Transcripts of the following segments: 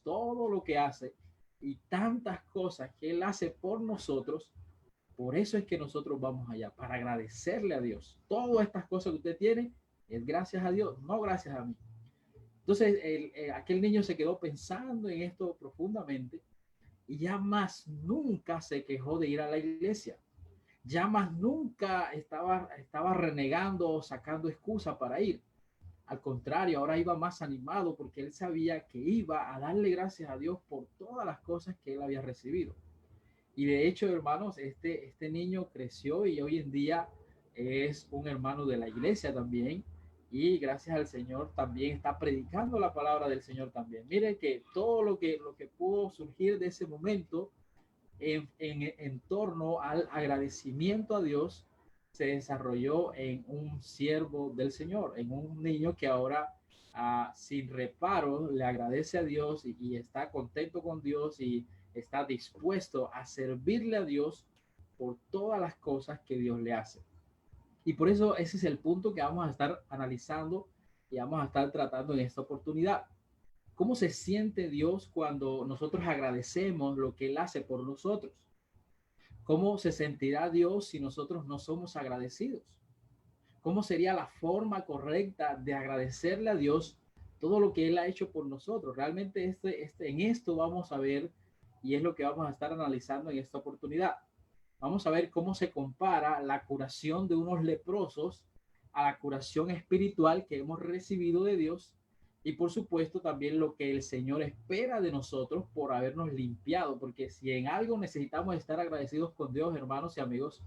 todo lo que hace y tantas cosas que Él hace por nosotros. Por eso es que nosotros vamos allá, para agradecerle a Dios. Todas estas cosas que usted tiene es gracias a Dios, no gracias a mí. Entonces, aquel niño se quedó pensando en esto profundamente y ya más nunca se quejó de ir a la iglesia. Ya más nunca estaba renegando o sacando excusa para ir. Al contrario, ahora iba más animado porque él sabía que iba a darle gracias a Dios por todas las cosas que él había recibido. Y de hecho, hermanos, este niño creció y hoy en día es un hermano de la iglesia también. Y gracias al Señor también está predicando la palabra del Señor también. Miren que todo lo que pudo surgir de ese momento en torno al agradecimiento a Dios se desarrolló en un siervo del Señor, en un niño que ahora sin reparo le agradece a Dios y está contento con Dios y está dispuesto a servirle a Dios por todas las cosas que Dios le hace. Y por eso ese es el punto que vamos a estar analizando y vamos a estar tratando en esta oportunidad. ¿Cómo se siente Dios cuando nosotros agradecemos lo que Él hace por nosotros? ¿Cómo se sentirá Dios si nosotros no somos agradecidos? ¿Cómo sería la forma correcta de agradecerle a Dios todo lo que Él ha hecho por nosotros? Realmente en esto vamos a ver y es lo que vamos a estar analizando en esta oportunidad. Vamos a ver cómo se compara la curación de unos leprosos a la curación espiritual que hemos recibido de Dios y por supuesto también lo que el Señor espera de nosotros por habernos limpiado, porque si en algo necesitamos estar agradecidos con Dios, hermanos y amigos,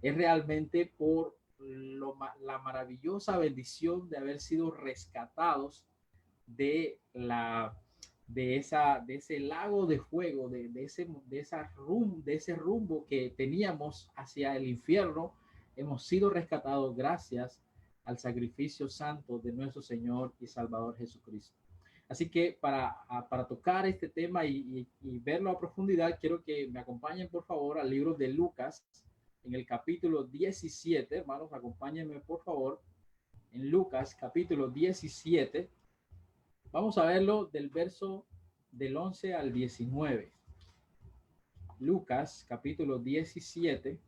es realmente por la maravillosa bendición de haber sido rescatados de la de ese lago de fuego, de ese rumbo que teníamos hacia el infierno. Hemos sido rescatados gracias al sacrificio santo de nuestro Señor y Salvador Jesucristo. Así que para tocar este tema y verlo a profundidad, quiero que me acompañen por favor al libro de Lucas en el capítulo 17. Hermanos, acompáñenme por favor en Lucas capítulo 17. Vamos a verlo del verso del 11 al 19. Lucas capítulo 17,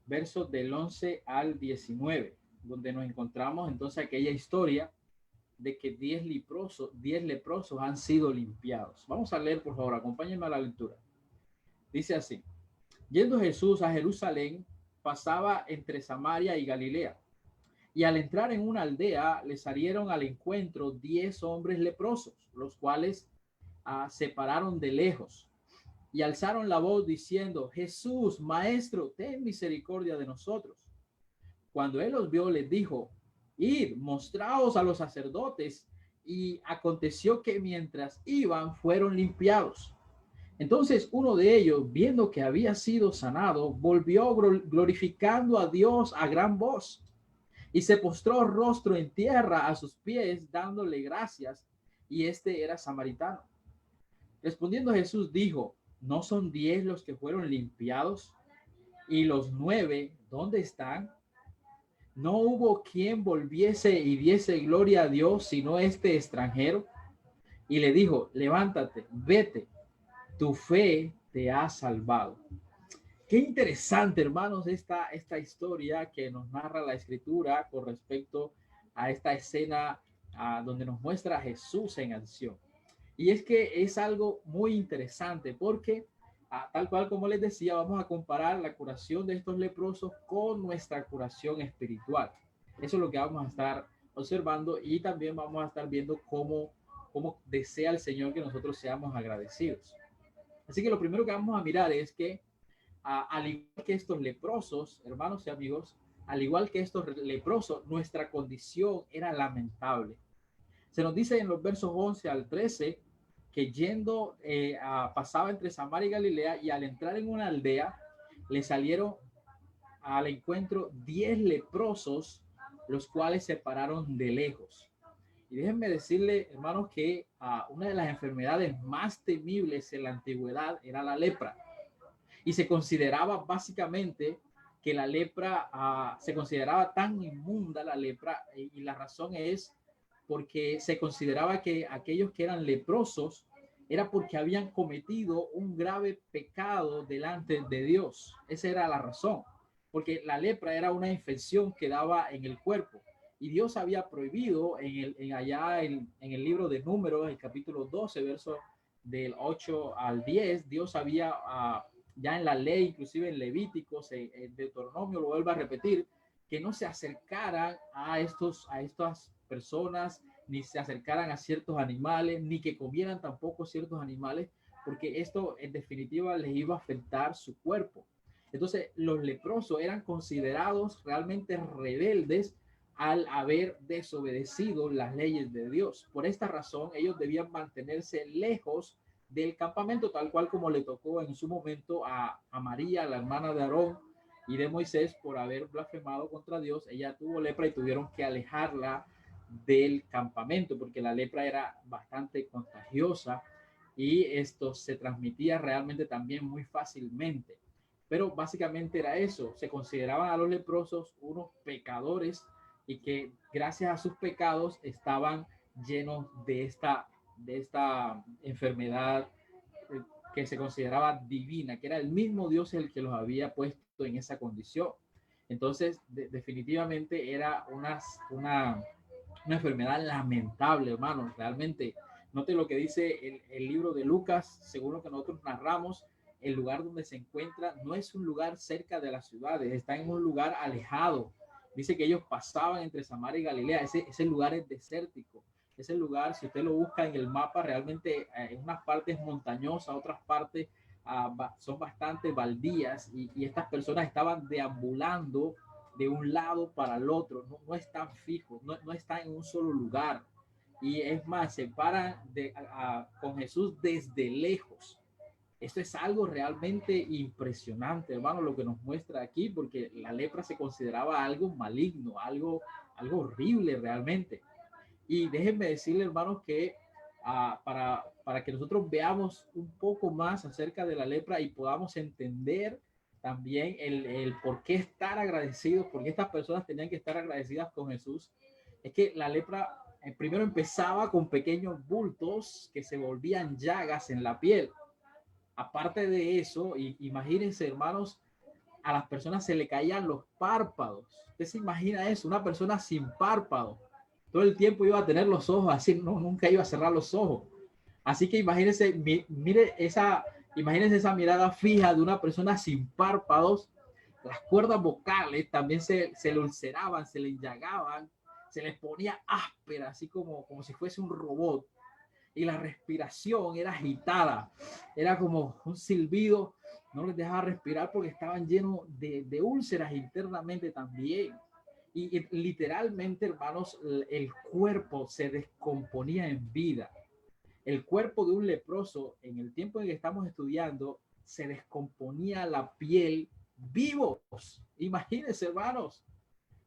verso del 11 al 19, donde nos encontramos entonces aquella historia de que 10 leprosos han sido limpiados. Vamos a leer, por favor, acompáñenme a la lectura. Dice así: yendo Jesús a Jerusalén, pasaba entre Samaria y Galilea. Y al entrar en una aldea, le salieron al encuentro 10 hombres leprosos, los cuales se pararon de lejos y alzaron la voz diciendo: Jesús, Maestro, ten misericordia de nosotros. Cuando él los vio, les dijo: id, mostraos a los sacerdotes. Y aconteció que mientras iban, fueron limpiados. Entonces uno de ellos, viendo que había sido sanado, volvió glorificando a Dios a gran voz y se postró rostro en tierra a sus pies, dándole gracias. Y este era samaritano. Respondiendo Jesús dijo: ¿no son 10 los que fueron limpiados? ¿Y los 9 dónde están? No hubo quien volviese y diese gloria a Dios, sino este extranjero. Y le dijo: levántate, vete, tu fe te ha salvado. Qué interesante, hermanos, esta historia que nos narra la escritura con respecto a esta escena donde nos muestra a Jesús en acción. Y es que es algo muy interesante porque, tal cual como les decía, vamos a comparar la curación de estos leprosos con nuestra curación espiritual. Eso es lo que vamos a estar observando y también vamos a estar viendo cómo desea el Señor que nosotros seamos agradecidos. Así que lo primero que vamos a mirar es que, al igual que estos leprosos, hermanos y amigos, al igual que estos leprosos, nuestra condición era lamentable. Se nos dice en los versos 11 al 13 que yendo, pasaba entre Samaria y Galilea, y al entrar en una aldea, le salieron al encuentro 10 leprosos, los cuales se pararon de lejos. Y déjenme decirle, hermanos, que una de las enfermedades más temibles en la antigüedad era la lepra. Y se consideraba básicamente que la lepra, se consideraba tan inmunda la lepra, y la razón es porque se consideraba que aquellos que eran leprosos era porque habían cometido un grave pecado delante de Dios. Esa era la razón, porque la lepra era una infección que daba en el cuerpo. Y Dios había prohibido en el libro de Números, el capítulo 12, verso del 8 al 10, Dios había ya en la ley, inclusive en Levíticos, en Deuteronomio lo vuelvo a repetir, que no se acercaran a estas personas, ni se acercaran a ciertos animales, ni que comieran tampoco ciertos animales, porque esto en definitiva les iba a afectar su cuerpo. Entonces los leprosos eran considerados realmente rebeldes al haber desobedecido las leyes de Dios. Por esta razón ellos debían mantenerse lejos del campamento, tal cual como le tocó en su momento a María, la hermana de Aarón y de Moisés, por haber blasfemado contra Dios. Ella tuvo lepra y tuvieron que alejarla del campamento porque la lepra era bastante contagiosa y esto se transmitía realmente también muy fácilmente. Pero básicamente era eso, se consideraban a los leprosos unos pecadores y que gracias a sus pecados estaban llenos de esta enfermedad que se consideraba divina, que era el mismo Dios el que los había puesto en esa condición. Entonces, definitivamente era una enfermedad lamentable, hermano. Realmente, note lo que dice el libro de Lucas, según lo que nosotros narramos, el lugar donde se encuentra no es un lugar cerca de las ciudades, está en un lugar alejado. Dice que ellos pasaban entre Samaria y Galilea, ese lugar es desértico. Ese lugar, si usted lo busca en el mapa, realmente en unas partes montañosas, otras partes son bastante baldías y estas personas estaban deambulando de un lado para el otro, no están fijos, no están en un solo lugar. Y es más, se paran con Jesús desde lejos. Esto es algo realmente impresionante, hermano, lo que nos muestra aquí, porque la lepra se consideraba algo maligno, algo horrible realmente. Y déjenme decirle, hermanos, que para que nosotros veamos un poco más acerca de la lepra y podamos entender también el por qué estar agradecidos, por qué estas personas tenían que estar agradecidas con Jesús, es que la lepra primero empezaba con pequeños bultos que se volvían llagas en la piel. Aparte de eso, imagínense, hermanos, a las personas se le caían los párpados. ¿Usted se imagina eso? Una persona sin párpados. Todo el tiempo iba a tener los ojos así, no, nunca iba a cerrar los ojos. Así que imagínense, imagínense esa mirada fija de una persona sin párpados. Las cuerdas vocales también se le ulceraban, se le llagaban, se les ponía áspera, así como si fuese un robot. Y la respiración era agitada, era como un silbido, no les dejaba respirar porque estaban llenos de úlceras internamente también. Y literalmente, hermanos, el cuerpo se descomponía en vida. El cuerpo de un leproso, en el tiempo en que estamos estudiando, se descomponía la piel vivos. Imagínense, hermanos.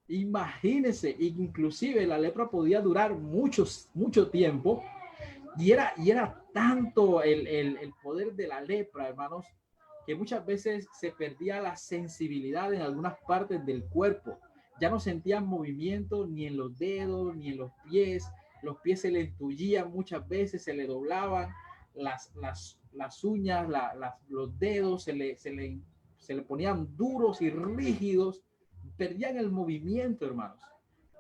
Imagínense, inclusive la lepra podía durar mucho tiempo y era tanto el poder de la lepra, hermanos, que muchas veces se perdía la sensibilidad en algunas partes del cuerpo. Ya no sentían movimiento ni en los dedos, ni en los pies. Los pies se le entullían muchas veces, se le doblaban las uñas, los dedos, se le ponían duros y rígidos. Perdían el movimiento, hermanos.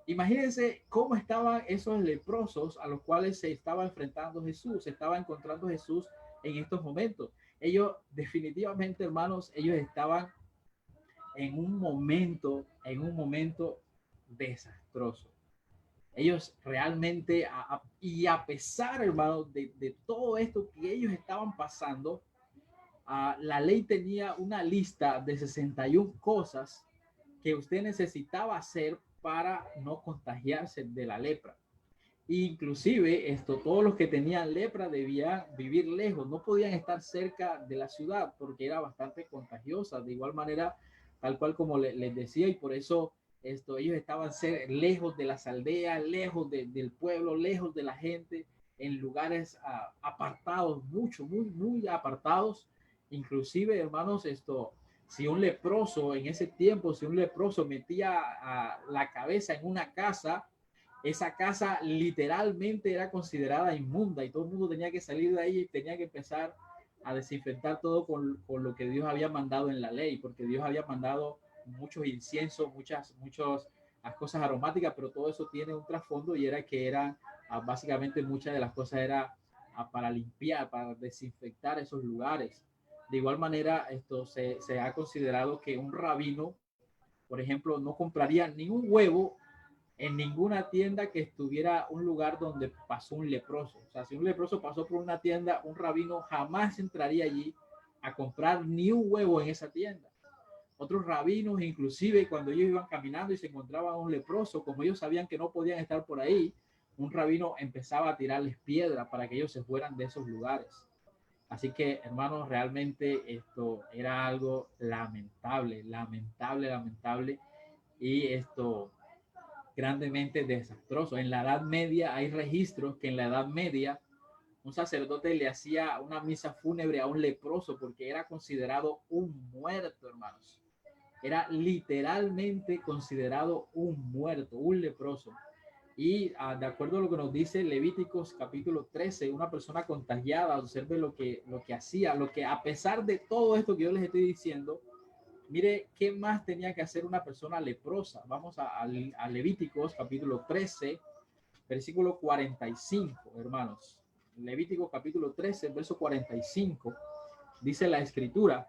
Imagínense cómo estaban esos leprosos a los cuales se estaba enfrentando Jesús, se estaba encontrando Jesús en estos momentos. Ellos definitivamente, hermanos, ellos estaban en un momento desastroso. Ellos realmente, y a pesar, hermanos, de todo esto que ellos estaban pasando, la ley tenía una lista de 61 cosas que usted necesitaba hacer para no contagiarse de la lepra. Inclusive todos los que tenían lepra debían vivir lejos, no podían estar cerca de la ciudad porque era bastante contagiosa. De igual manera, tal cual como les decía, y por eso ellos estaban lejos de las aldeas, lejos del pueblo, lejos de la gente, en lugares apartados, muy apartados. Inclusive, hermanos, si un leproso en ese tiempo, si un leproso metía la cabeza en una casa, Esa casa literalmente era considerada inmunda y todo el mundo tenía que salir de ahí y tenía que empezar a desinfectar todo con lo que Dios había mandado en la ley, porque Dios había mandado muchos inciensos, muchas las cosas aromáticas, pero todo eso tiene un trasfondo y era que eran básicamente muchas de las cosas era para limpiar, para desinfectar esos lugares. De igual manera, esto se ha considerado que un rabino, por ejemplo, no compraría ni un huevo en ninguna tienda que estuviera un lugar donde pasó un leproso. O sea, si un leproso pasó por una tienda, un rabino jamás entraría allí a comprar ni un huevo en esa tienda. Otros rabinos, inclusive cuando ellos iban caminando y se encontraban un leproso, como ellos sabían que no podían estar por ahí, un rabino empezaba a tirarles piedra para que ellos se fueran de esos lugares. Así que, hermanos, realmente esto era algo lamentable, lamentable, lamentable. Y esto grandemente desastroso. En la Edad Media hay registros que en la Edad Media un sacerdote le hacía una misa fúnebre a un leproso porque era considerado un muerto, hermanos. Era literalmente considerado un muerto, un leproso. Y de acuerdo a lo que nos dice Levíticos capítulo 13, una persona contagiada, observe lo que hacía, lo que a pesar de todo esto que yo les estoy diciendo, mire qué más tenía que hacer una persona leprosa. Vamos a Levíticos capítulo 13, versículo 45, hermanos. Levíticos capítulo 13, verso 45, dice la escritura: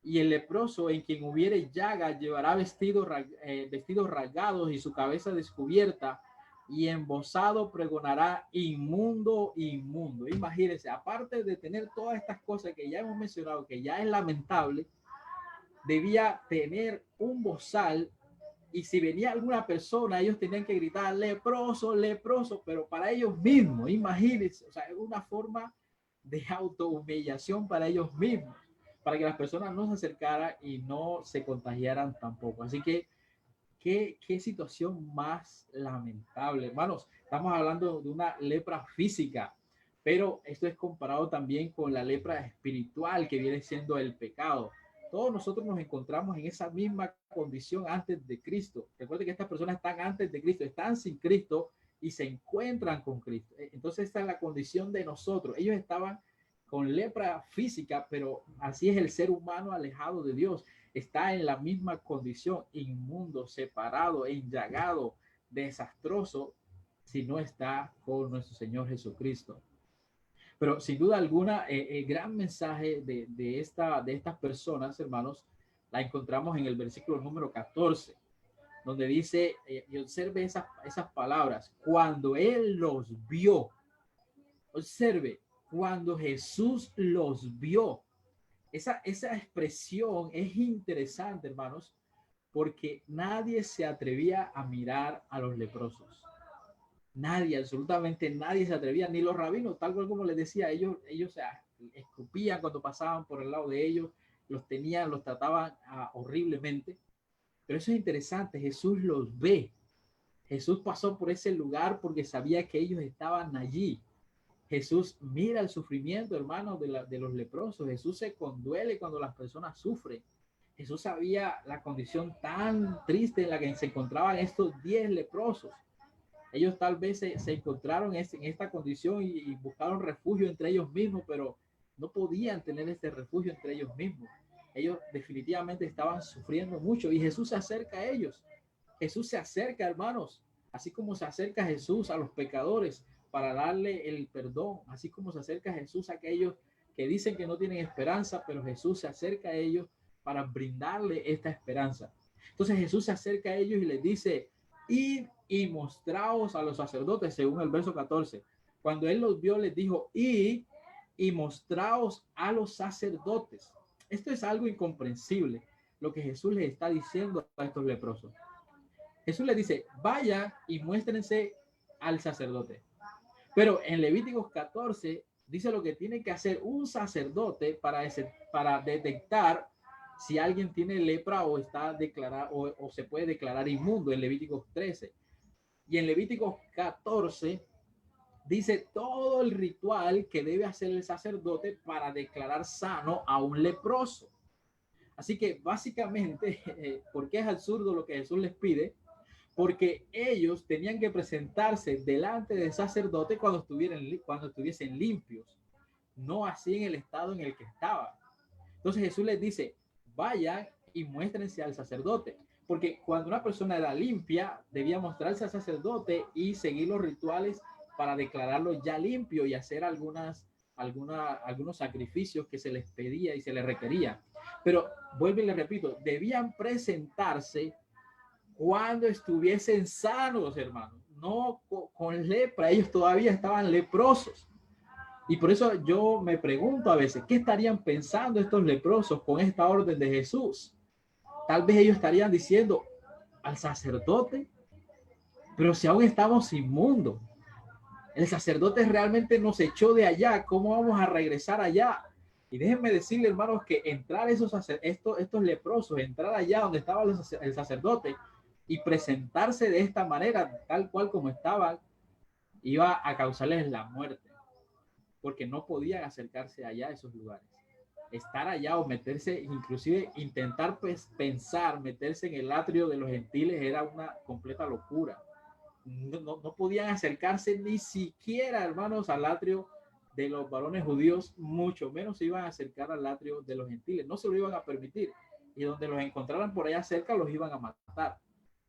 y el leproso en quien hubiere llaga llevará vestidos rasgados y su cabeza descubierta, y embozado pregonará: inmundo, inmundo. Imagínense, aparte de tener todas estas cosas que ya hemos mencionado, que ya es lamentable, debía tener un bozal, y si venía alguna persona, ellos tenían que gritar leproso, leproso, pero para ellos mismos, imagínense, o sea, es una forma de autohumillación para ellos mismos, para que las personas no se acercaran y no se contagiaran tampoco. Así que, qué situación más lamentable, hermanos. Estamos hablando de una lepra física, pero esto es comparado también con la lepra espiritual que viene siendo el pecado. Todos nosotros nos encontramos en esa misma condición antes de Cristo. Recuerden que estas personas están antes de Cristo, están sin Cristo y se encuentran con Cristo. Entonces esta es la condición de nosotros. Ellos estaban con lepra física, pero así es el ser humano alejado de Dios. Está en la misma condición, inmundo, separado, enllagado, desastroso, si no está con nuestro Señor Jesucristo. Pero sin duda alguna, el gran mensaje de estas personas, hermanos, la encontramos en el versículo número 14, donde dice, y observe esas palabras: cuando Él los vio. Observe, cuando Jesús los vio. Esa expresión es interesante, hermanos, porque nadie se atrevía a mirar a los leprosos. Nadie, absolutamente nadie se atrevía, ni los rabinos, tal cual como les decía, ellos se escupían cuando pasaban por el lado de ellos, los trataban horriblemente. Pero eso es interesante, Jesús los ve. Jesús pasó por ese lugar porque sabía que ellos estaban allí. Jesús mira el sufrimiento, hermanos, de los leprosos. Jesús se conduele cuando las personas sufren. Jesús sabía la condición tan triste en la que se encontraban estos 10 leprosos. Ellos tal vez se encontraron en esta condición y buscaron refugio entre ellos mismos, pero no podían tener este refugio entre ellos mismos. Ellos definitivamente estaban sufriendo mucho y Jesús se acerca a ellos. Jesús se acerca, hermanos, así como se acerca Jesús a los pecadores para darle el perdón, así como se acerca Jesús a aquellos que dicen que no tienen esperanza, pero Jesús se acerca a ellos para brindarle esta esperanza. Entonces Jesús se acerca a ellos y les dice: id y mostraos a los sacerdotes, según el verso 14. Cuando él los vio, les dijo: id y mostraos a los sacerdotes. Esto es algo incomprensible, lo que Jesús les está diciendo a estos leprosos. Jesús les dice: vayan y muéstrense al sacerdote. Pero en Levíticos 14 dice lo que tiene que hacer un sacerdote para detectar si alguien tiene lepra o está declarado o se puede declarar inmundo, en Levíticos 13. Y en Levíticos 14 dice todo el ritual que debe hacer el sacerdote para declarar sano a un leproso. Así que básicamente, ¿por qué es absurdo lo que Jesús les pide? porque ellos tenían que presentarse delante del sacerdote cuando estuviesen limpios, no así en el estado en el que estaban. Entonces Jesús les dice, vayan y muéstrense al sacerdote, porque cuando una persona era limpia, debía mostrarse al sacerdote y seguir los rituales para declararlo ya limpio y hacer algunos sacrificios que se les pedía y se les requería. Pero vuelvo y le repito, debían presentarse cuando estuviesen sanos, hermanos, no con lepra. Ellos todavía estaban leprosos. Y por eso yo me pregunto a veces, ¿qué estarían pensando estos leprosos con esta orden de Jesús? Tal vez ellos estarían diciendo al sacerdote, pero si aún estamos inmundos, el sacerdote realmente nos echó de allá, ¿cómo vamos a regresar allá? Y déjenme decirle, hermanos, que entrar estos leprosos, entrar allá donde estaba el sacerdote y presentarse de esta manera, tal cual como estaban, iba a causarles la muerte, porque no podían acercarse allá a esos lugares. Estar allá o meterse, inclusive intentar pensar, meterse en el atrio de los gentiles era una completa locura. No podían acercarse ni siquiera, hermanos, al atrio de los varones judíos, mucho menos se iban a acercar al atrio de los gentiles, no se lo iban a permitir, y donde los encontraran por allá cerca los iban a matar.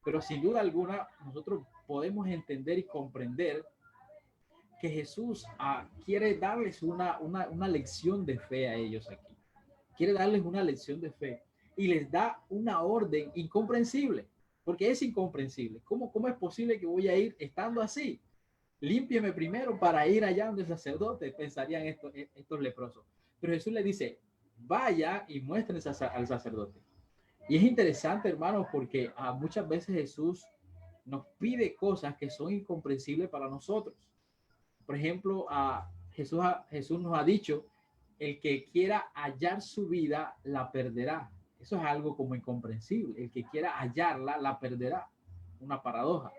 Pero sin duda alguna nosotros podemos entender y comprender que Jesús quiere darles una lección de fe a ellos aquí, quiere darles una lección de fe y les da una orden incomprensible, porque es incomprensible. ¿Cómo es posible que voy a ir estando así? Límpieme primero para ir allá donde el sacerdote, pensarían estos leprosos. Pero Jesús le dice, vaya y muéstrense al sacerdote. Y es interesante, hermanos, porque muchas veces Jesús nos pide cosas que son incomprensibles para nosotros. Por ejemplo, Jesús nos ha dicho, el que quiera hallar su vida, la perderá. Eso es algo como incomprensible. El que quiera hallarla, la perderá. Una paradoja.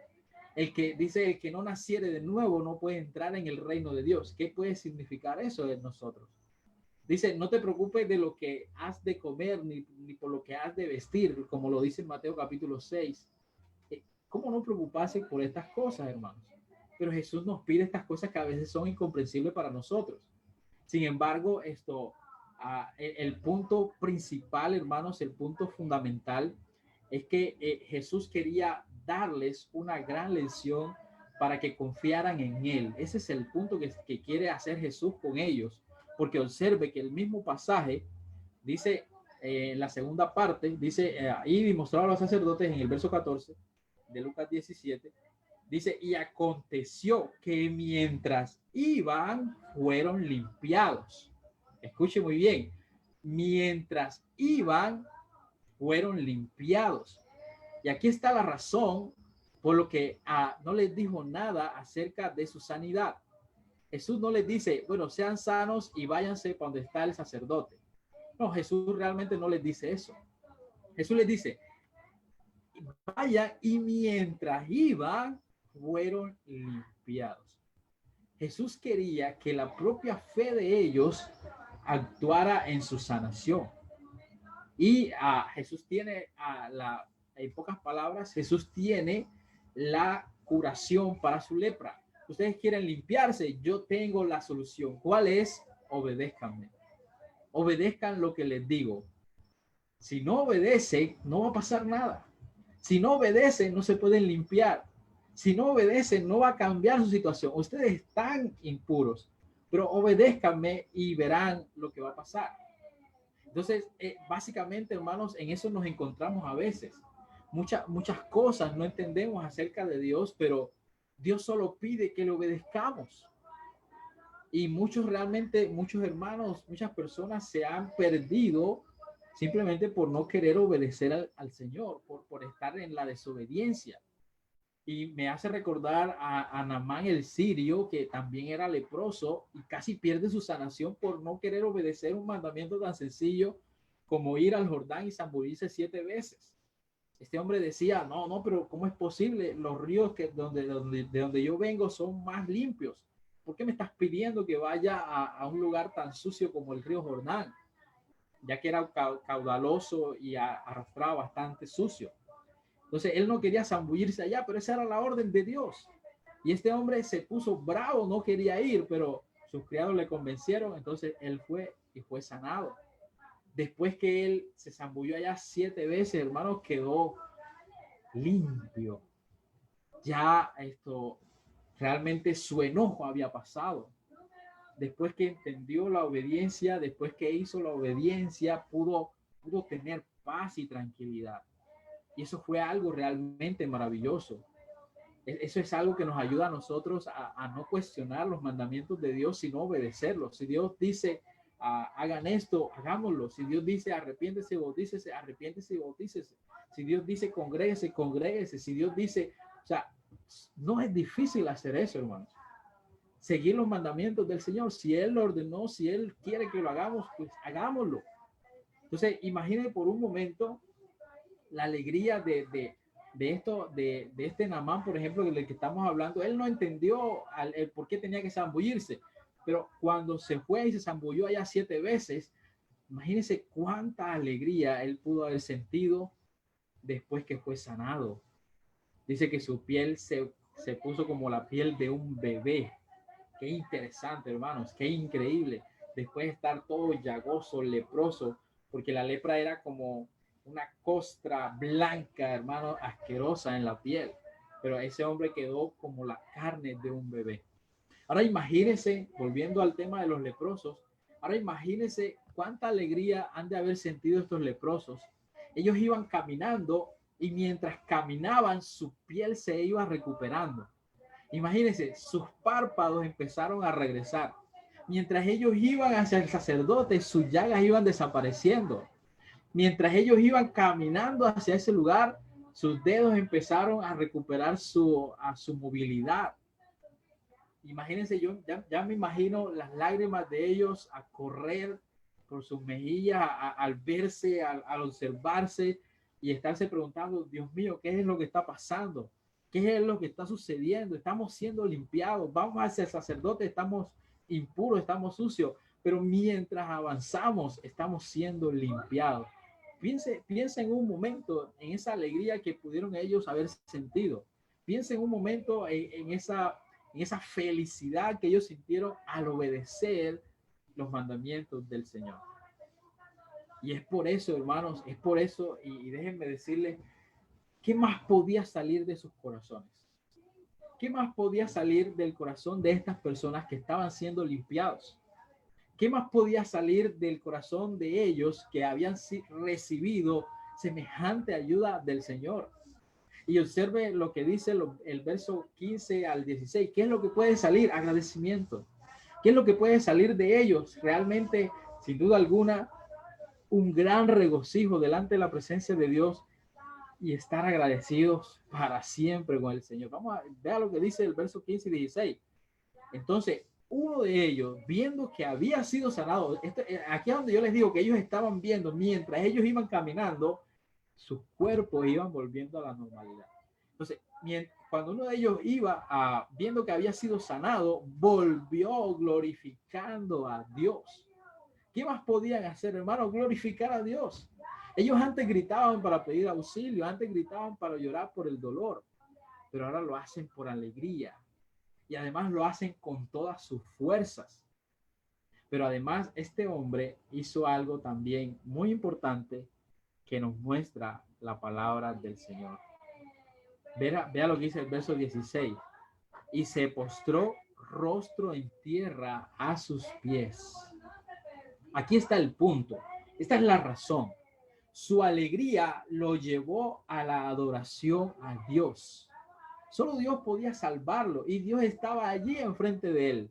El que no naciere de nuevo no puede entrar en el reino de Dios. ¿Qué puede significar eso de nosotros? Dice, no te preocupes de lo que has de comer, ni por lo que has de vestir, como lo dice en Mateo capítulo 6. ¿Cómo no preocuparse por estas cosas, hermanos? Pero Jesús nos pide estas cosas que a veces son incomprensibles para nosotros. Sin embargo, el punto principal, hermanos, el punto fundamental es que Jesús quería darles una gran lección para que confiaran en Él. Ese es el punto que quiere hacer Jesús con ellos, porque observe que el mismo pasaje dice, en la segunda parte, dice, y mostraba a los sacerdotes en el verso 14 de Lucas 17, dice, y aconteció que mientras iban, fueron limpiados. Escuche muy bien, mientras iban, fueron limpiados. Y aquí está la razón por lo que no les dijo nada acerca de su sanidad. Jesús no les dice, bueno, sean sanos y váyanse para donde está el sacerdote. No, Jesús realmente no les dice eso. Jesús les dice, vayan y mientras iban, fueron limpiados. Jesús quería que la propia fe de ellos actuara en su sanación. Y Jesús tiene, en pocas palabras, Jesús tiene la curación para su lepra. Ustedes quieren limpiarse, yo tengo la solución. ¿Cuál es? Obedézcanme. Obedezcan lo que les digo. Si no obedecen, no va a pasar nada. Si no obedecen, no se pueden limpiar. Si no obedecen, no va a cambiar su situación. Ustedes están impuros, pero obedézcanme y verán lo que va a pasar. Entonces, básicamente, hermanos, en eso nos encontramos a veces. Muchas cosas no entendemos acerca de Dios, pero Dios solo pide que le obedezcamos. Y muchos hermanos, muchas personas se han perdido simplemente por no querer obedecer al Señor, por estar en la desobediencia. Y me hace recordar a Naamán el sirio, que también era leproso y casi pierde su sanación por no querer obedecer un mandamiento tan sencillo como ir al Jordán y zambullirse 7 veces. Este hombre decía, no, pero ¿cómo es posible? Los ríos de donde yo vengo son más limpios. ¿Por qué me estás pidiendo que vaya a un lugar tan sucio como el río Jordán? Ya que era caudaloso y arrastraba bastante sucio. Entonces él no quería zambullirse allá, pero esa era la orden de Dios. Y este hombre se puso bravo, no quería ir, pero sus criados le convencieron, entonces él fue y fue sanado. Después que él se zambulló allá 7 veces, hermano, quedó limpio. Ya esto, realmente su enojo había pasado. Después que entendió la obediencia, después que hizo la obediencia, pudo tener paz y tranquilidad. Y eso fue algo realmente maravilloso. Eso es algo que nos ayuda a nosotros a no cuestionar los mandamientos de Dios, sino obedecerlos. Si Dios dice, hagan esto, hagámoslo. Si Dios dice, arrepiéntese, bautícese, arrepiéntese y bautícese. Si Dios dice, congréguese, congréguese. Si Dios dice, o sea, no es difícil hacer eso, hermanos. Seguir los mandamientos del Señor. Si Él lo ordenó, si Él quiere que lo hagamos, pues hagámoslo. Entonces, imagine por un momento la alegría de esto, de este Naamán, por ejemplo, del que estamos hablando. Él no entendió el por qué tenía que zambullirse, pero cuando se fue y se zambulló allá 7 veces, imagínense cuánta alegría él pudo haber sentido después que fue sanado. Dice que su piel se puso como la piel de un bebé. Qué interesante, hermanos, qué increíble. Después de estar todo llagoso, leproso, porque la lepra era como una costra blanca, hermano, asquerosa en la piel. Pero ese hombre quedó como la carne de un bebé. Ahora imagínense, volviendo al tema de los leprosos, ahora imagínense cuánta alegría han de haber sentido estos leprosos. Ellos iban caminando y mientras caminaban su piel se iba recuperando. Imagínense, sus párpados empezaron a regresar. Mientras ellos iban hacia el sacerdote, sus llagas iban desapareciendo. Mientras ellos iban caminando hacia ese lugar, sus dedos empezaron a recuperar su movilidad. Imagínense, yo ya me imagino las lágrimas de ellos a correr por sus mejillas al verse, al observarse y estarse preguntando, Dios mío, ¿qué es lo que está pasando? ¿Qué es lo que está sucediendo? Estamos siendo limpiados, vamos hacia el sacerdote, estamos impuros, estamos sucios, pero mientras avanzamos, estamos siendo limpiados. Piense en un momento en esa alegría que pudieron ellos haber sentido. Piense en un momento en esa felicidad que ellos sintieron al obedecer los mandamientos del Señor. Y es por eso, hermanos, es por eso, y déjenme decirles, ¿qué más podía salir de sus corazones? ¿Qué más podía salir del corazón de estas personas que estaban siendo limpiados? ¿Qué más podía salir del corazón de ellos que habían recibido semejante ayuda del Señor? Y observe lo que dice el verso 15 al 16. ¿Qué es lo que puede salir? Agradecimiento. ¿Qué es lo que puede salir de ellos? Realmente, sin duda alguna, un gran regocijo delante de la presencia de Dios y estar agradecidos para siempre con el Señor. Vamos a ver lo que dice el verso 15 y 16. Entonces, uno de ellos, viendo que había sido sanado, aquí es donde yo les digo que ellos estaban viendo, mientras ellos iban caminando, sus cuerpos iban volviendo a la normalidad. Entonces, cuando uno de ellos iba viendo que había sido sanado, volvió glorificando a Dios. ¿Qué más podían hacer, hermano? Glorificar a Dios. Ellos antes gritaban para pedir auxilio, antes gritaban para llorar por el dolor, pero ahora lo hacen por alegría y además lo hacen con todas sus fuerzas. Pero además este hombre hizo algo también muy importante que nos muestra la palabra del Señor. Vea lo que dice el verso 16. Y se postró rostro en tierra a sus pies. Aquí está el punto. Esta es la razón. Su alegría lo llevó a la adoración a Dios. Solo Dios podía salvarlo y Dios estaba allí enfrente de él.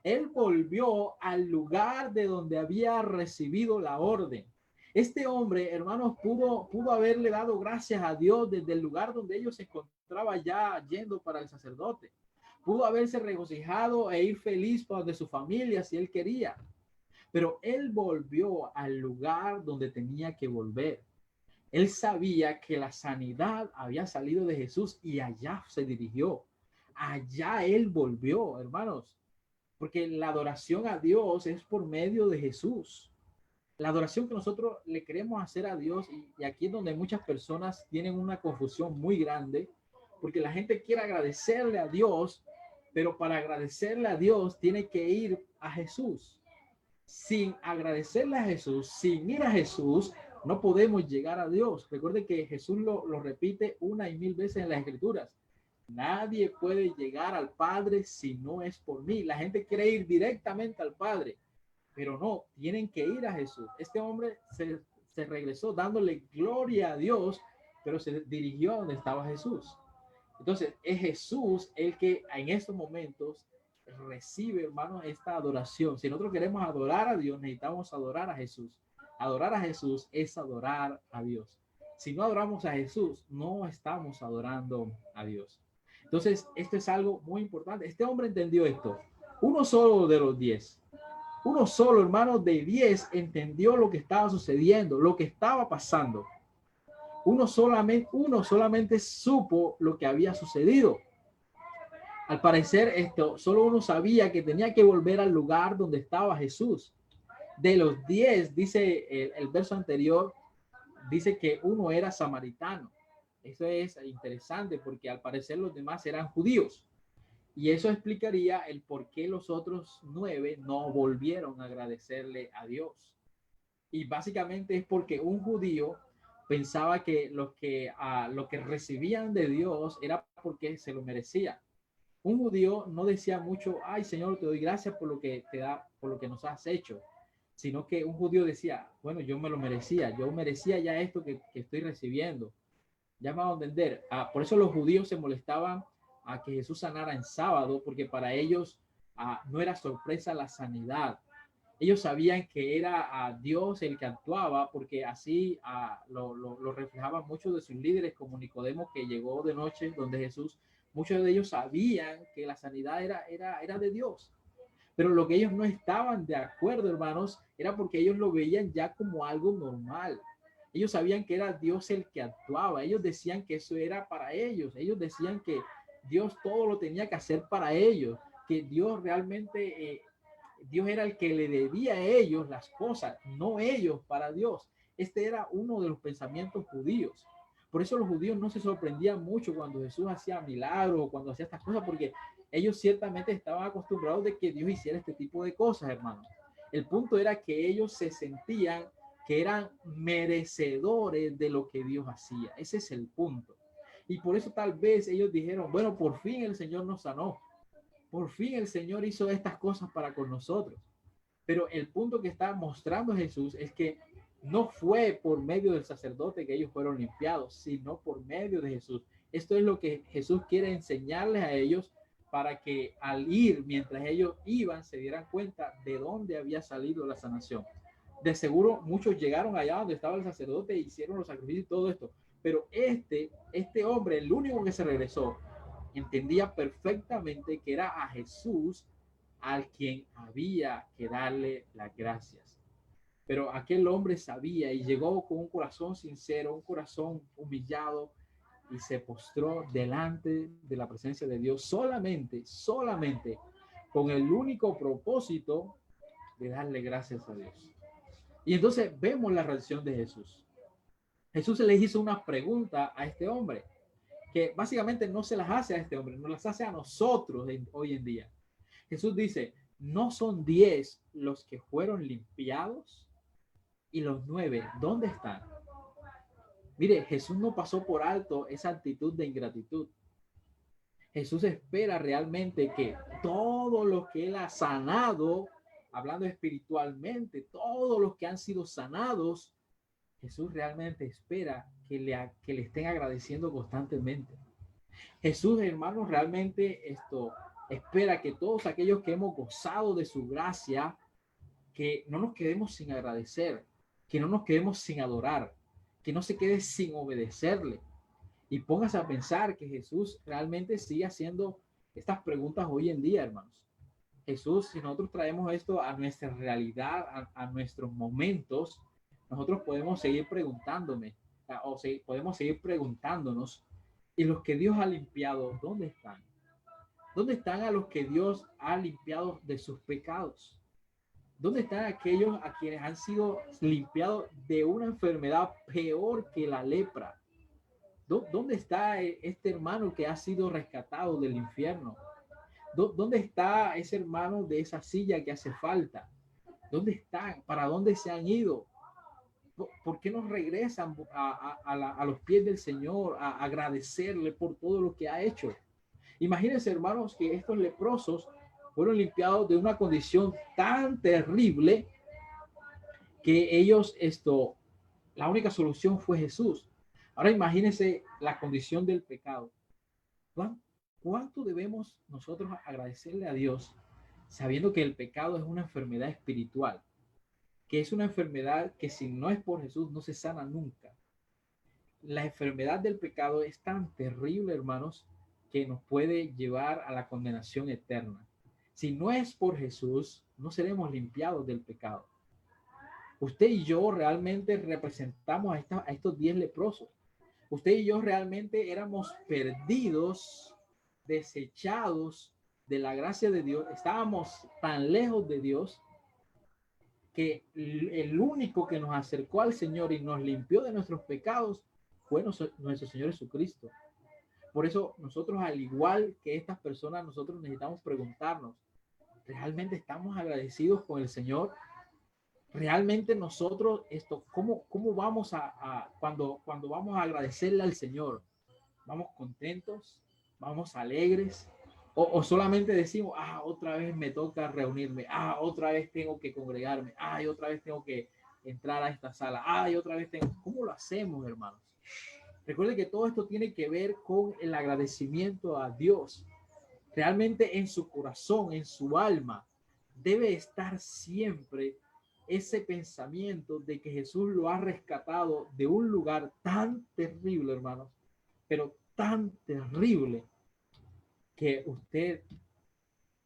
Él volvió al lugar de donde había recibido la orden. Este hombre, hermanos, pudo haberle dado gracias a Dios desde el lugar donde ellos se encontraban ya yendo para el sacerdote. Pudo haberse regocijado e ir feliz para de su familia si él quería. Pero él volvió al lugar donde tenía que volver. Él sabía que la sanidad había salido de Jesús y allá se dirigió. Allá él volvió, hermanos, porque la adoración a Dios es por medio de Jesús. La adoración que nosotros le queremos hacer a Dios, y aquí es donde muchas personas tienen una confusión muy grande, porque la gente quiere agradecerle a Dios, pero para agradecerle a Dios tiene que ir a Jesús. Sin agradecerle a Jesús, sin ir a Jesús, no podemos llegar a Dios. Recuerde que Jesús lo repite una y mil veces en las Escrituras. Nadie puede llegar al Padre si no es por mí. La gente quiere ir directamente al Padre, pero no, tienen que ir a Jesús. Este hombre se regresó dándole gloria a Dios, pero se dirigió a donde estaba Jesús. Entonces, es Jesús el que en estos momentos recibe, hermanos, esta adoración. Si nosotros queremos adorar a Dios, necesitamos adorar a Jesús. Adorar a Jesús es adorar a Dios. Si no adoramos a Jesús, no estamos adorando a Dios. Entonces, esto es algo muy importante. Este hombre entendió esto. Uno solo de los 10. Uno solo, hermano, de 10 entendió lo que estaba sucediendo, lo que estaba pasando. Uno solamente supo lo que había sucedido. Al parecer, solo uno sabía que tenía que volver al lugar donde estaba Jesús. De los 10, dice el verso anterior, dice que uno era samaritano. Eso es interesante porque al parecer los demás eran judíos. Y eso explicaría el por qué los otros 9 no volvieron a agradecerle a Dios. Y básicamente es porque un judío pensaba que lo que recibían de Dios era porque se lo merecía. Un judío no decía mucho, ay Señor, te doy gracias por lo que te da, por lo que nos has hecho, sino que un judío decía, bueno, yo me lo merecía, yo merecía ya esto que estoy recibiendo. Ya me va a entender. Por eso los judíos se molestaban a que Jesús sanara en sábado, porque para ellos no era sorpresa la sanidad. Ellos sabían que era Dios el que actuaba, porque así lo reflejaban muchos de sus líderes, como Nicodemo, que llegó de noche donde Jesús. Muchos de ellos sabían que la sanidad era de Dios. Pero lo que ellos no estaban de acuerdo, hermanos, era porque ellos lo veían ya como algo normal. Ellos sabían que era Dios el que actuaba. Ellos decían que eso era para ellos. Ellos decían que Dios todo lo tenía que hacer para ellos, que Dios realmente, Dios era el que le debía a ellos las cosas, no ellos para Dios. Este era uno de los pensamientos judíos. Por eso los judíos no se sorprendían mucho cuando Jesús hacía milagros o cuando hacía estas cosas, porque ellos ciertamente estaban acostumbrados de que Dios hiciera este tipo de cosas, hermanos. El punto era que ellos se sentían que eran merecedores de lo que Dios hacía. Ese es el punto. Y por eso tal vez ellos dijeron, bueno, por fin el Señor nos sanó. Por fin el Señor hizo estas cosas para con nosotros. Pero el punto que está mostrando Jesús es que no fue por medio del sacerdote que ellos fueron limpiados, sino por medio de Jesús. Esto es lo que Jesús quiere enseñarles a ellos para que al ir, mientras ellos iban, se dieran cuenta de dónde había salido la sanación. De seguro muchos llegaron allá donde estaba el sacerdote e hicieron los sacrificios y todo esto. Pero este hombre, el único que se regresó, entendía perfectamente que era a Jesús al quien había que darle las gracias. Pero aquel hombre sabía y llegó con un corazón sincero, un corazón humillado, y se postró delante de la presencia de Dios solamente con el único propósito de darle gracias a Dios. Y entonces vemos la reacción de Jesús. Jesús le hizo una pregunta a este hombre, que básicamente no se las hace a este hombre, nos las hace a nosotros hoy en día. Jesús dice, ¿no son 10 los que fueron limpiados? ¿Y los 9 dónde están? Mire, Jesús no pasó por alto esa actitud de ingratitud. Jesús espera realmente que todos los que él ha sanado, hablando espiritualmente, todos los que han sido sanados, Jesús realmente espera que le estén agradeciendo constantemente. Jesús, hermanos, realmente espera que todos aquellos que hemos gozado de su gracia, que no nos quedemos sin agradecer, que no nos quedemos sin adorar, que no se quede sin obedecerle. Y póngase a pensar que Jesús realmente sigue haciendo estas preguntas hoy en día, hermanos. Jesús, si nosotros traemos esto a nuestra realidad, a nuestros momentos, nosotros podemos seguir podemos seguir preguntándonos, ¿y los que Dios ha limpiado, dónde están? ¿Dónde están a los que Dios ha limpiado de sus pecados? ¿Dónde están aquellos a quienes han sido limpiados de una enfermedad peor que la lepra? ¿Dónde está este hermano que ha sido rescatado del infierno? ¿Dónde está ese hermano de esa silla que hace falta? ¿Dónde están? ¿Para dónde se han ido? ¿Por qué no regresan a los pies del Señor a agradecerle por todo lo que ha hecho? Imagínense, hermanos, que estos leprosos fueron limpiados de una condición tan terrible que ellos, la única solución fue Jesús. Ahora imagínense la condición del pecado. ¿Cuánto debemos nosotros agradecerle a Dios sabiendo que el pecado es una enfermedad espiritual? Que es una enfermedad que si no es por Jesús no se sana nunca. La enfermedad del pecado es tan terrible, hermanos, que nos puede llevar a la condenación eterna. Si no es por Jesús, no seremos limpiados del pecado. Usted y yo realmente representamos a estos 10 leprosos. Usted y yo realmente éramos perdidos, desechados de la gracia de Dios. Estábamos tan lejos de Dios que el único que nos acercó al Señor y nos limpió de nuestros pecados fue nuestro Señor Jesucristo. Por eso nosotros, al igual que estas personas, nosotros necesitamos preguntarnos, ¿realmente estamos agradecidos con el Señor? Realmente nosotros, ¿cómo vamos cuando vamos a agradecerle al Señor? ¿Vamos contentos? ¿Vamos alegres? O solamente decimos, otra vez me toca reunirme, otra vez tengo que congregarme, otra vez tengo que entrar a esta sala, otra vez tengo. ¿Cómo lo hacemos, hermanos? Recuerde que todo esto tiene que ver con el agradecimiento a Dios. Realmente en su corazón, en su alma, debe estar siempre ese pensamiento de que Jesús lo ha rescatado de un lugar tan terrible, hermanos, pero tan terrible que usted,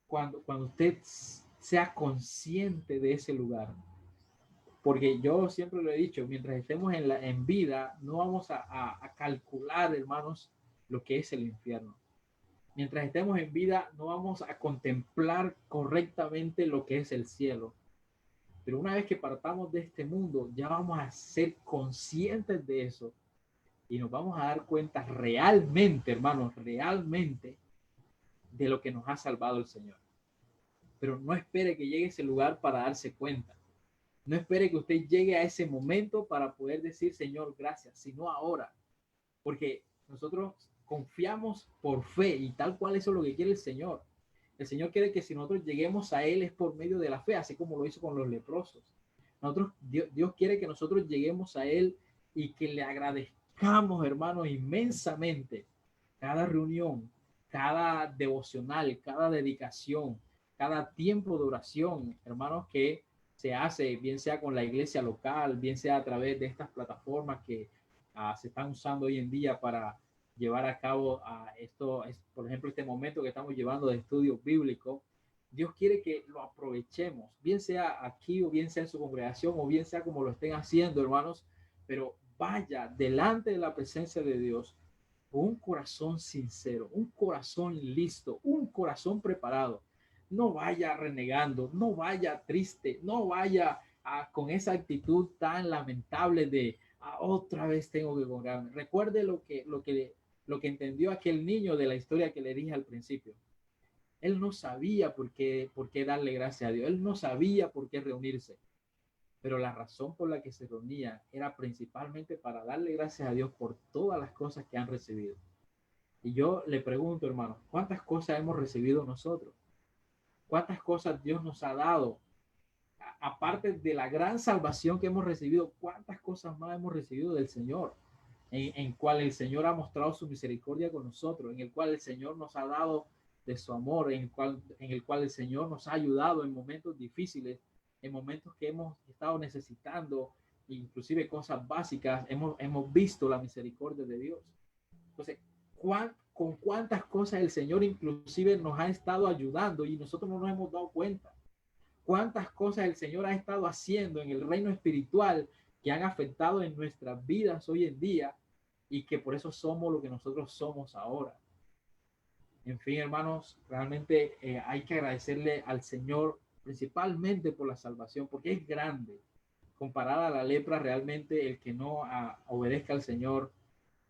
cuando usted sea consciente de ese lugar, porque yo siempre lo he dicho, mientras estemos en vida, no vamos a calcular, hermanos, lo que es el infierno. Mientras estemos en vida, no vamos a contemplar correctamente lo que es el cielo. Pero una vez que partamos de este mundo, ya vamos a ser conscientes de eso y nos vamos a dar cuenta realmente, hermanos, realmente de lo que nos ha salvado el Señor. Pero no espere que llegue ese lugar para darse cuenta. No espere que usted llegue a ese momento para poder decir, Señor, gracias, sino ahora. Porque nosotros confiamos por fe y tal cual eso es lo que quiere el Señor. El Señor quiere que si nosotros lleguemos a Él es por medio de la fe, así como lo hizo con los leprosos. Dios quiere que nosotros lleguemos a Él y que le agradezcamos, hermanos, inmensamente cada reunión, cada devocional, cada dedicación, cada tiempo de oración, hermanos, que se hace, bien sea con la iglesia local, bien sea a través de estas plataformas que se están usando hoy en día para llevar a cabo por ejemplo, este momento que estamos llevando de estudio bíblico. Dios quiere que lo aprovechemos, bien sea aquí o bien sea en su congregación o bien sea como lo estén haciendo, hermanos, pero vaya delante de la presencia de Dios con un corazón sincero, un corazón listo, un corazón preparado. No vaya renegando, no vaya triste, no vaya con esa actitud tan lamentable de otra vez tengo que congregarme. Recuerde lo que entendió aquel niño de la historia que le dije al principio. Él no sabía por qué darle gracias a Dios. Él no sabía por qué reunirse. Pero la razón por la que se reunía era principalmente para darle gracias a Dios por todas las cosas que han recibido. Y yo le pregunto, hermano, ¿cuántas cosas hemos recibido nosotros? ¿Cuántas cosas Dios nos ha dado? Aparte de la gran salvación que hemos recibido, ¿cuántas cosas más hemos recibido del Señor? En cual el Señor ha mostrado su misericordia con nosotros, en el cual el Señor nos ha dado de su amor, en el cual el Señor nos ha ayudado en momentos difíciles, en momentos que hemos estado necesitando, inclusive cosas básicas, hemos visto la misericordia de Dios. Entonces, con cuántas cosas el Señor inclusive nos ha estado ayudando y nosotros no nos hemos dado cuenta. Cuántas cosas el Señor ha estado haciendo en el reino espiritual que han afectado en nuestras vidas hoy en día y que por eso somos lo que nosotros somos ahora. En fin, hermanos, realmente hay que agradecerle al Señor principalmente por la salvación, porque es grande. Comparada a la lepra, realmente el que no obedezca al Señor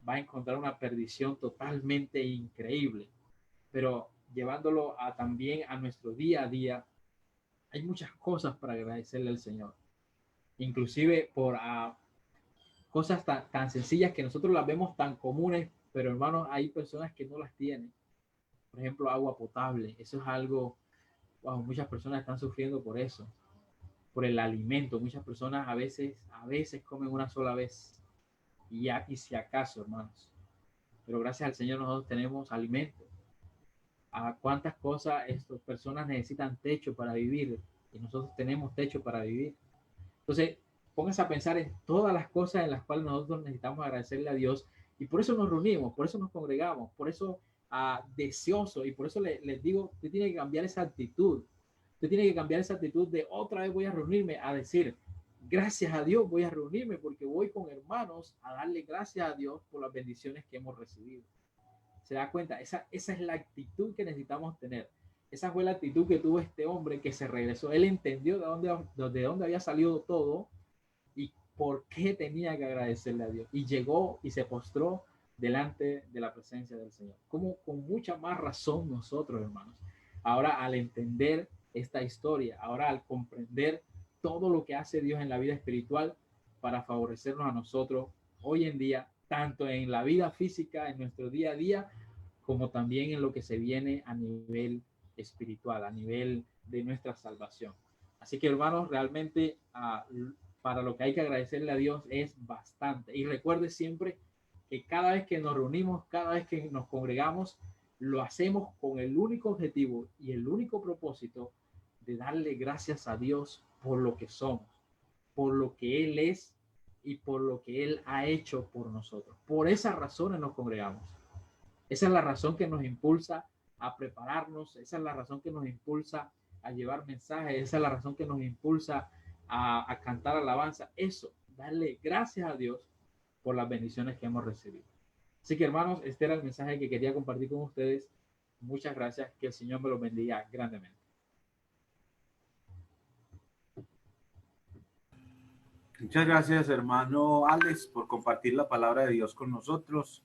va a encontrar una perdición totalmente increíble. Pero llevándolo también a nuestro día a día, hay muchas cosas para agradecerle al Señor, inclusive por cosas tan sencillas que nosotros las vemos tan comunes, pero hermanos, hay personas que no las tienen. Por ejemplo, agua potable. Eso es algo, wow, muchas personas están sufriendo por eso, por el alimento. Muchas personas a veces comen una sola vez y si acaso, hermanos. Pero gracias al Señor nosotros tenemos alimento. ¿A cuántas cosas estas personas necesitan techo para vivir? Y nosotros tenemos techo para vivir. Entonces, pónganse a pensar en todas las cosas en las cuales nosotros necesitamos agradecerle a Dios, y por eso nos reunimos, por eso nos congregamos, por eso deseoso, y por eso les digo, usted tiene que cambiar esa actitud. Usted tiene que cambiar esa actitud de otra vez voy a reunirme, a decir, gracias a Dios voy a reunirme porque voy con hermanos a darle gracias a Dios por las bendiciones que hemos recibido. Se da cuenta, esa es la actitud que necesitamos tener. Esa fue la actitud que tuvo este hombre que se regresó. Él entendió de dónde había salido todo y por qué tenía que agradecerle a Dios. Y llegó y se postró delante de la presencia del Señor. Como con mucha más razón nosotros, hermanos. Ahora, al entender esta historia, ahora al comprender todo lo que hace Dios en la vida espiritual para favorecernos a nosotros hoy en día, tanto en la vida física, en nuestro día a día, como también en lo que se viene a nivel espiritual, a nivel de nuestra salvación. Así que, hermanos, realmente para lo que hay que agradecerle a Dios es bastante. Y recuerde siempre que cada vez que nos reunimos, cada vez que nos congregamos, lo hacemos con el único objetivo y el único propósito de darle gracias a Dios por lo que somos, por lo que Él es y por lo que Él ha hecho por nosotros. Por esas razones nos congregamos. Esa es la razón que nos impulsa a prepararnos, esa es la razón que nos impulsa a llevar mensajes, esa es la razón que nos impulsa a cantar alabanza. Eso, darle gracias a Dios por las bendiciones que hemos recibido. Así que, hermanos, este era el mensaje que quería compartir con ustedes. Muchas gracias, que el Señor me los bendiga grandemente. Muchas gracias, hermano Alex, por compartir la palabra de Dios con nosotros.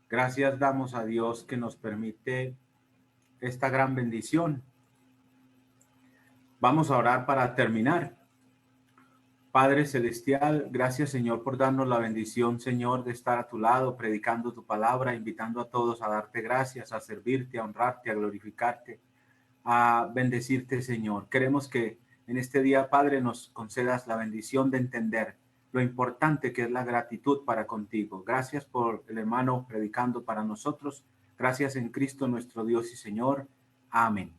Gracias damos a Dios que nos permite esta gran bendición. Vamos a orar para terminar. Padre Celestial, gracias, Señor, por darnos la bendición, Señor, de estar a tu lado, predicando tu palabra, invitando a todos a darte gracias, a servirte, a honrarte, a glorificarte, a bendecirte, Señor. Queremos que en este día, Padre, nos concedas la bendición de entender lo importante que es la gratitud para contigo. Gracias por el hermano predicando para nosotros. Gracias en Cristo nuestro Dios y Señor. Amén.